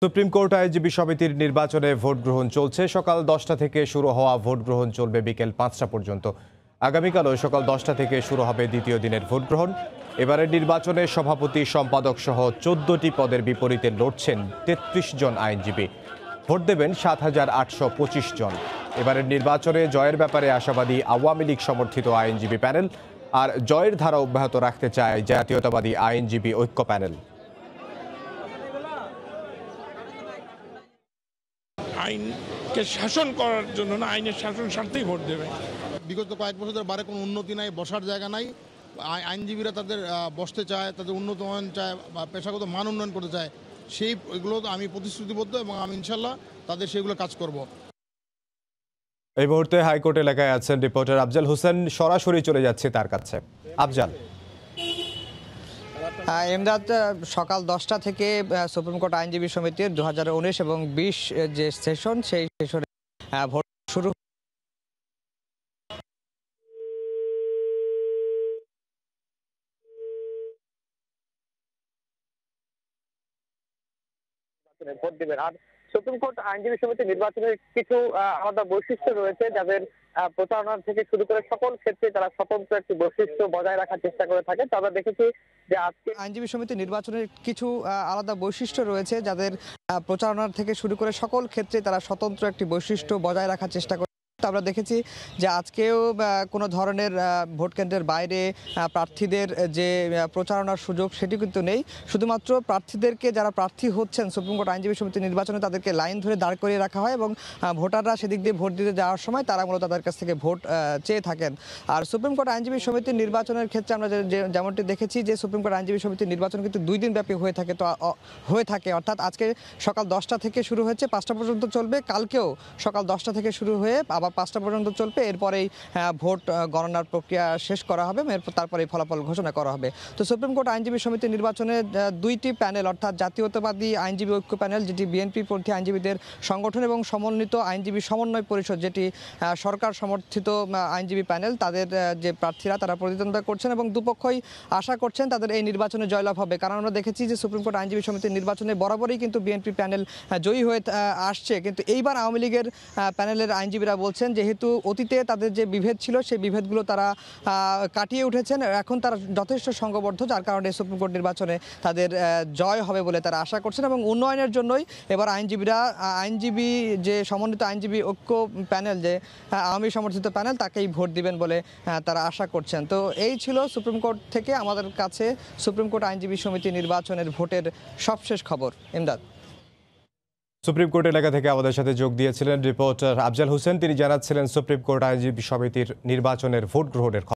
Supreme court আইনজীবী সমিতির নির্বাচনে ভোট গ্রহণ চলছে। সকাল 10টা থেকে শুরু হওয়া ভোট গ্রহণ চলবে বিকেল 5টা পর্যন্ত। আগামীকালও সকাল 10টা থেকে শুরু হবে দ্বিতীয় দিনের ভোট গ্রহণ। এবারের নির্বাচনে সভাপতি, সম্পাদক সহ 14টি পদের বিপরীতে লড়ছেন 33 জন আইনজীবী। ভোট দেবেন 7,825 জন। এবারের নির্বাচনে জয়ের ব্যাপারে আশাবাদী আওয়ামী লীগ সমর্থিত আইনজীবী প্যানেল, আর জয়ের ধারা অব্যাহত রাখতে চায় জাতীয়তাবাদী আইনজীবী ঐক্য প্যানেল। আইনকে শাসন করার জন্য না, আইনের শাসন স্বার্থেই ভোট দেবে। বিগত কয়েক বছর ধরে বারে কোনো উন্নতি নাই, বসার জায়গা নাই। আইনজীবীরা তাদের বসতে চায়, তাদের উন্নত উন্নয়ন চায় বা পেশাগত মান উন্নয়ন করতে চায়। এগুলো আমি প্রতিশ্রুতিবদ্ধ এবং আমি ইনশাল্লাহ তাদের সেগুলো কাজ করব। এই মুহূর্তে হাইকোর্ট এলাকায় আছেন রিপোর্টার আফজাল হোসেন। সরাসরি চলে যাচ্ছে তার কাছে। আফজাল। এমদাদ, সকাল 10টা থেকে সুপ্রিম কোর্ট আইনজীবী সমিতির 2019 এবং 20 যে সেশন, সেই সেশনে ভোট শুরু। ভোট দেবেন। আর সুপ্রিম কোর্ট আইনজীবী সমিতির নির্বাচনের কিছু আলাদা বৈশিষ্ট্য রয়েছে, যাদের প্রচারণা থেকে শুরু করে সকল ক্ষেত্রে তারা স্বতন্ত্র একটি বৈশিষ্ট্য বজায় রাখার চেষ্টা করে থাকে। তো আমরা দেখেছি যে আজকে আইনজীবী সমিতির নির্বাচনের কিছু আলাদা বৈশিষ্ট্য রয়েছে, যাদের প্রচারণা থেকে শুরু করে সকল ক্ষেত্রে তারা স্বতন্ত্র একটি বৈশিষ্ট্য বজায় রাখার চেষ্টা করে। আমরা দেখেছি যে আজকেও কোনো ধরনের ভোট কেন্দ্রের বাইরে প্রার্থীদের যে প্রচারণার সুযোগ সেটি কিন্তু নেই। শুধুমাত্র প্রার্থীদেরকে, যারা প্রার্থী হচ্ছেন সুপ্রিম কোর্ট আইনজীবী সমিতির নির্বাচনে, তাদেরকে লাইন ধরে দাঁড় করিয়ে রাখা হয় এবং ভোটাররা সেদিক দিয়ে ভোট দিতে যাওয়ার সময় তারা মূলত তাদের কাছ থেকে ভোট চেয়ে থাকেন। আর সুপ্রিম কোর্ট আইনজীবী সমিতির নির্বাচনের ক্ষেত্রে আমরা যেমনটি দেখেছি যে সুপ্রিম কোর্ট আইনজীবী সমিতির নির্বাচন কিন্তু 2 দিন ব্যাপী হয়ে থাকে। অর্থাৎ আজকে সকাল 10টা থেকে শুরু হয়েছে, 5টা পর্যন্ত চলবে। কালকেও সকাল 10টা থেকে শুরু হয়ে আবার 5টা পর্যন্ত চলবে। এরপরেই ভোট গণনার প্রক্রিয়া শেষ করা হবে, তারপরেই ফলাফল ঘোষণা করা হবে। তো সুপ্রিম কোর্ট আইনজীবী সমিতির নির্বাচনে 2টি প্যানেল, অর্থাৎ জাতীয়তাবাদী আইনজীবী ঐক্য প্যানেল, যেটি বিএনপি পন্থী আইনজীবীদের সংগঠন, এবং সমন্বিত আইনজীবী সমন্বয় পরিষদ, যেটি সরকার সমর্থিত আইনজীবী প্যানেল, তাদের যে প্রার্থীরা তারা প্রতিদ্বন্দ্বিতা করছেন এবং দুপক্ষই আশা করছেন তাদের এই নির্বাচনে জয়লাভ হবে। কারণ আমরা দেখেছি যে সুপ্রিম কোর্ট আইনজীবী সমিতির নির্বাচনে বরাবরই কিন্তু বিএনপি প্যানেল জয়ী হয়ে আসছে। কিন্তু এইবার আওয়ামী লীগের প্যানেলের আইনজীবীরা বলছেন যেহেতু অতীতে তাদের যে বিভেদ ছিল সেই বিভেদগুলো তারা কাটিয়ে উঠেছেন, এখন তারা যথেষ্ট সংঘবদ্ধ, যার কারণে সুপ্রিম কোর্ট নির্বাচনে তাদের জয় হবে বলে তারা আশা করছেন। এবং উন্নয়নের জন্যই এবার আইনজীবী যে সমন্বিত আইনজীবী ঐক্য প্যানেল, যে আওয়ামী সমর্থিত প্যানেল, তাকেই ভোট দিবেন বলে তারা আশা করছেন। তো এই ছিল সুপ্রিম কোর্ট থেকে আমাদের কাছে সুপ্রিম কোর্ট আইনজীবী সমিতি নির্বাচনের ভোটের সবশেষ খবর। ইমদাদ। সুপ্রিম কোর্ট এলাকা থেকে আমাদের সাথে যোগ দিয়েছিলেন রিপোর্টার আফজাল হোসেন। তিনি জানাচ্ছিলেন সুপ্রিম কোর্ট আইনজীবী সমিতির নির্বাচনের ভোট গ্রহণের